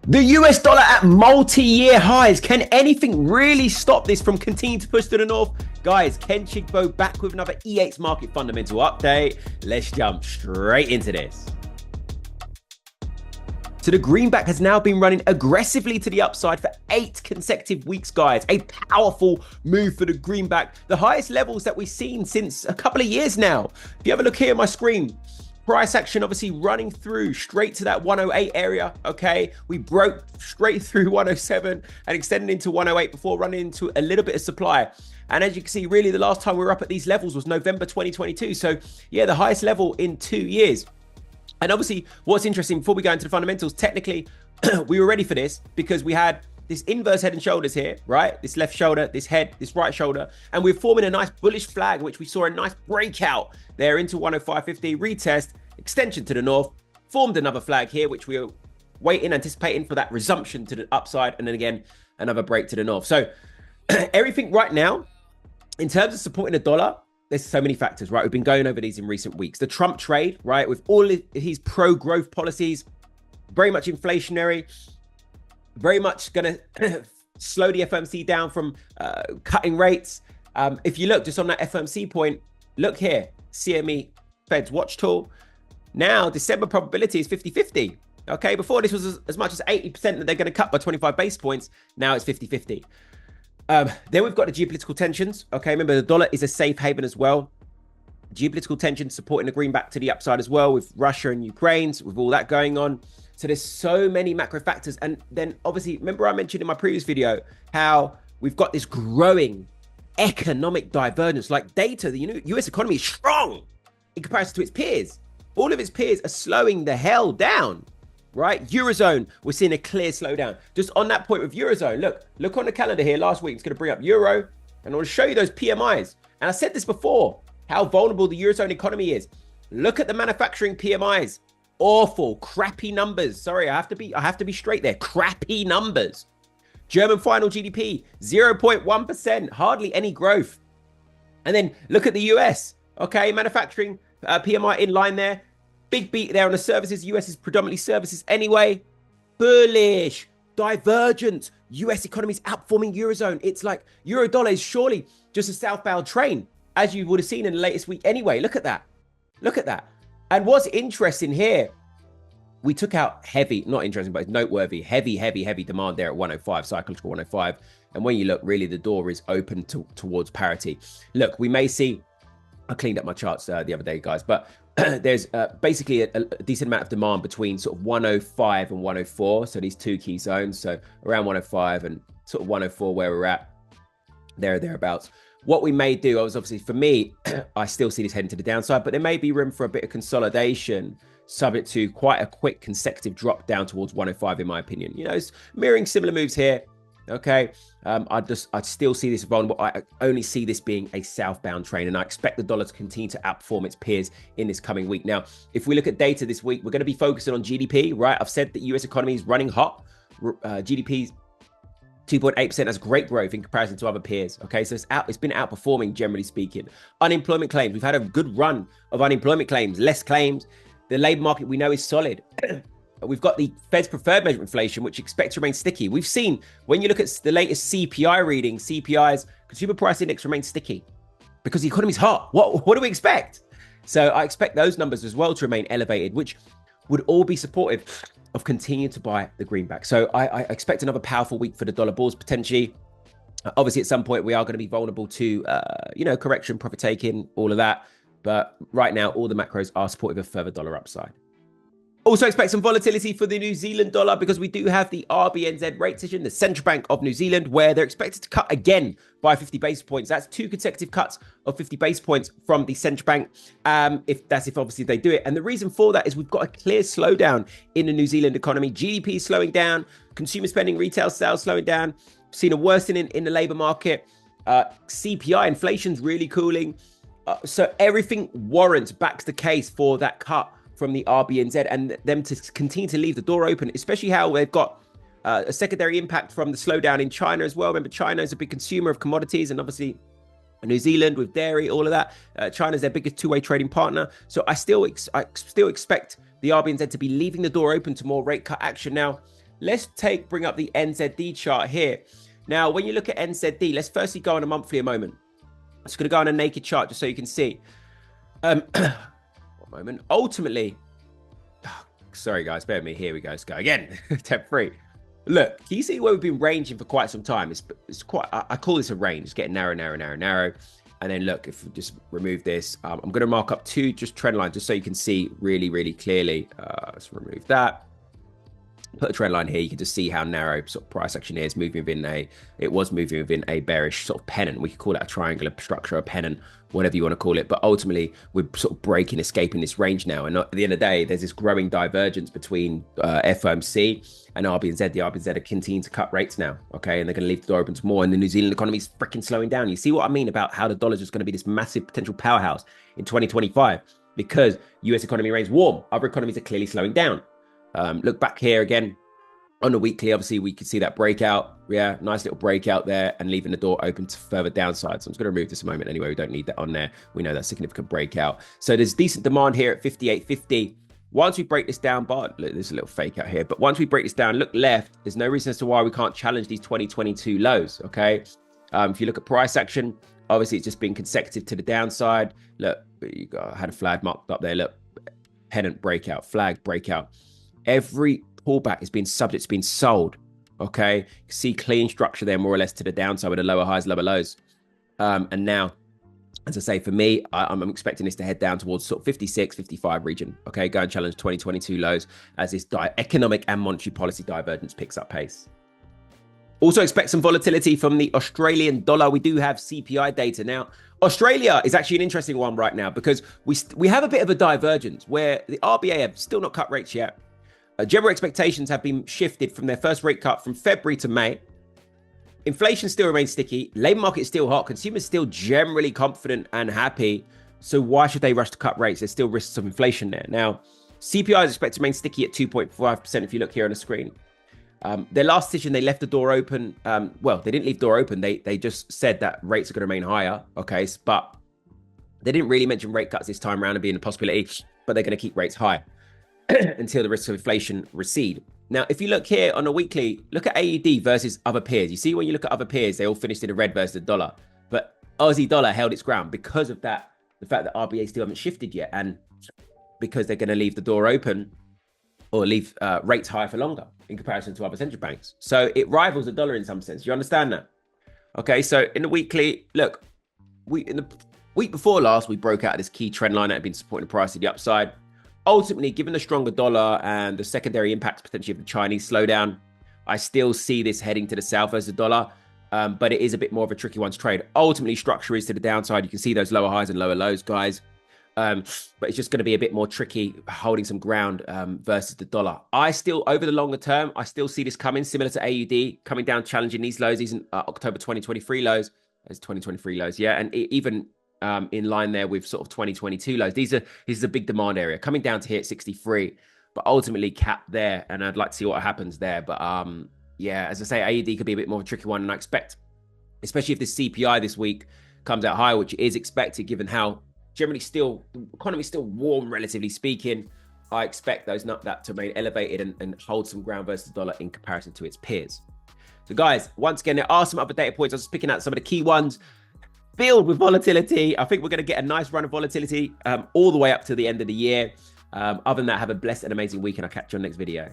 The US dollar at multi-year highs. Can anything really stop this from continuing to push to the north? Guys, Ken Chigbo back with another E8's market fundamental update. Let's jump straight into this. So the greenback has now been running aggressively to the upside for 8 consecutive weeks, guys. A powerful move for the greenback. The highest levels that we've seen since a couple of years now. If you have a look here on my screen, price action obviously running through straight to that 108 area, okay? We broke straight through 107 and extended into 108 before running into a little bit of supply. And as you can see, really the last time we were up at these levels was November 2022. So yeah, the highest level in 2 years. And obviously what's interesting before we go into the fundamentals, technically we were ready for this because we had this inverse head and shoulders here, right? This left shoulder, this head, this right shoulder. And we're forming a nice bullish flag, which we saw a nice breakout there into 105.50, retest, extension to the north, formed another flag here, which we were waiting, anticipating for that resumption to the upside. And then again, another break to the north. So everything right now, in terms of supporting the dollar, there's so many factors, right? We've been going over these in recent weeks. The Trump trade, right? With all his pro-growth policies, very much inflationary, very much going to slow the FOMC down from cutting rates. If you look just on that FOMC point, look here, CME Fed's watch tool. Now, December probability is 50-50. Okay, before this was as much as 80% that they're going to cut by 25 base points. Now it's 50-50. Then we've got the geopolitical tensions. Okay, remember the dollar is a safe haven as well. Geopolitical tensions supporting the greenback to the upside as well with Russia and Ukraine, with all that going on. So there's so many macro factors. And then obviously, remember I mentioned in my previous video how we've got this growing economic divergence. Like data, the US economy is strong in comparison to its peers. All of its peers are slowing the hell down. Right? Eurozone, we're seeing a clear slowdown. Just on that point with Eurozone, look on the calendar here last week. It's going to bring up Euro, and I want to show you those PMIs. And I said this before, how vulnerable the Eurozone economy is. Look at the manufacturing PMIs. Awful, crappy numbers. Sorry, I have to be straight there. Crappy numbers. German final GDP, 0.1%, hardly any growth. And then look at the US. Okay, manufacturing PMI in line there. Big beat there on the services. US is predominantly services anyway. Bullish. Divergence. US economy is outperforming Eurozone. It's like Euro dollar is surely just a southbound train, as you would have seen in the latest week anyway. Look at that. Look at that. And what's interesting here, we took out heavy, not interesting, but it's noteworthy, heavy demand there at 105, psychological 105. And when you look, really the door is open towards parity. Look, we may see, I cleaned up my charts the other day, guys, but there's basically a decent amount of demand between sort of 105 and 104. So these two key zones. So around 105 and sort of 104 where we're at, thereabouts. What we may do, obviously for me, I still see this heading to the downside, but there may be room for a bit of consolidation subject to quite a quick consecutive drop down towards 105, in my opinion. You know, it's mirroring similar moves here. Okay, I still see this vulnerable. I only see this being a southbound train, and I expect the dollar to continue to outperform its peers in this coming week. Now, if we look at data this week, we're going to be focusing on GDP, right? I've said that US economy is running hot. GDP 2.8%. That's great growth in comparison to other peers. Okay, so it's been outperforming, generally speaking. Unemployment claims, we've had a good run of unemployment claims, less claims. The labor market we know is solid. We've got the Fed's preferred measure of inflation, which expect to remain sticky. We've seen, when you look at the latest CPI reading, CPI's consumer price index remains sticky because the economy's hot. What do we expect? So I expect those numbers as well to remain elevated, which would all be supportive of continuing to buy the greenback. So I expect another powerful week for the dollar bulls potentially. Obviously, at some point, we are going to be vulnerable to, correction, profit taking, all of that. But right now, all the macros are supportive of further dollar upside. Also expect some volatility for the New Zealand dollar because we do have the RBNZ rate decision, the Central Bank of New Zealand, where they're expected to cut again by 50 basis points. That's 2 consecutive cuts of 50 basis points from the Central Bank, if obviously they do it. And the reason for that is we've got a clear slowdown in the New Zealand economy. GDP is slowing down, consumer spending, retail sales slowing down. We've seen a worsening in the labor market. CPI, inflation's really cooling. So everything backs the case for that cut from the RBNZ and them to continue to leave the door open, especially how they've got a secondary impact from the slowdown in China as well. Remember, China is a big consumer of commodities, and obviously New Zealand with dairy, all of that. China's their biggest two-way trading partner. So I still expect the RBNZ to be leaving the door open to more rate cut action. Now, let's bring up the NZD chart here. Now, when you look at NZD, let's firstly go on a monthly a moment. I'm just going to go on a naked chart just so you can see. One moment. Ultimately, sorry guys, bear with me. Here we go. Let's go again. Step 3. Look, can you see where we've been ranging for quite some time? It's quite, I call this a range. It's getting narrow, narrow, narrow, narrow. And then look, if we just remove this, I'm going to mark up 2 just trend lines just so you can see really, really clearly. Let's remove that. Put a trend line here. You can just see how narrow sort of price action is moving within it was moving within a bearish sort of pennant. We could call it a triangular structure, a pennant, whatever you want to call it. But ultimately, we're sort of breaking, escaping this range now. And at the end of the day, there's this growing divergence between FOMC and RBNZ. The RBNZ are continuing to cut rates now, okay? And they're going to leave the door open to more. And the New Zealand economy is freaking slowing down. You see what I mean about how the dollar is just going to be this massive potential powerhouse in 2025 because US economy remains warm. Other economies are clearly slowing down. Look back here again on the weekly. Obviously, we could see that breakout. Yeah, nice little breakout there and leaving the door open to further downside. So I'm just going to remove this a moment anyway. We don't need that on there. We know that's significant breakout. So there's decent demand here at 58.50. Once we break this down, but look, there's a little fake out here. But once we break this down, look left, there's no reason as to why we can't challenge these 2022 lows, okay? If you look at price action, obviously it's just been consecutive to the downside. Look, I had a flag marked up there. Look, pennant breakout, flag breakout. Every pullback is being subject to being sold, okay? You can see clean structure there more or less to the downside with the lower highs, lower lows. And now, as I say, for me, I'm expecting this to head down towards sort of 56, 55 region, okay? Go and challenge 2022 lows as this economic and monetary policy divergence picks up pace. Also expect some volatility from the Australian dollar. We do have CPI data. Now, Australia is actually an interesting one right now because we have a bit of a divergence where the RBA have still not cut rates yet. General expectations have been shifted from their first rate cut from February to May. Inflation still remains sticky. Labor market is still hot. Consumers still generally confident and happy. So why should they rush to cut rates? There's still risks of inflation there. Now, CPI is expected to remain sticky at 2.5% if you look here on the screen. Their last decision, they left the door open. Well, they didn't leave the door open. They just said that rates are going to remain higher. Okay, but they didn't really mention rate cuts this time around and being a possibility, but they're going to keep rates high until the risks of inflation recede. Now, if you look here on a weekly, look at AUD versus other peers. You see when you look at other peers, they all finished in the red versus the dollar. But Aussie dollar held its ground because of that, the fact that RBA still haven't shifted yet, and because they're going to leave the door open or leave rates higher for longer in comparison to other central banks. So it rivals the dollar in some sense. You understand that? Okay, so in the weekly, look, in the week before last, we broke out of this key trend line that had been supporting the price to the upside. Ultimately, given the stronger dollar and the secondary impacts potentially of the Chinese slowdown, I still see this heading to the south as the dollar, but it is a bit more of a tricky one to trade. Ultimately, structure is to the downside. You can see those lower highs and lower lows, guys. But it's just going to be a bit more tricky holding some ground versus the dollar. I still, over the longer term, I still see this coming, similar to AUD, coming down, challenging these lows, these October 2023 lows, as 2023 lows, yeah, and even in line there with sort of 2022 lows. This is a big demand area coming down to here at 63, but ultimately capped there, and I'd like to see what happens there. But yeah, as I say, AUD could be a bit more of a tricky one, and I expect, especially if this CPI this week comes out higher, which is expected given how generally still the economy is still warm, relatively speaking, I expect that to remain elevated and hold some ground versus the dollar in comparison to its peers. So guys, once again, there are some other data points. I was just picking out some of the key ones. Filled with volatility. I think we're going to get a nice run of volatility all the way up to the end of the year. Other than that, have a blessed and amazing week, and I'll catch you on the next video.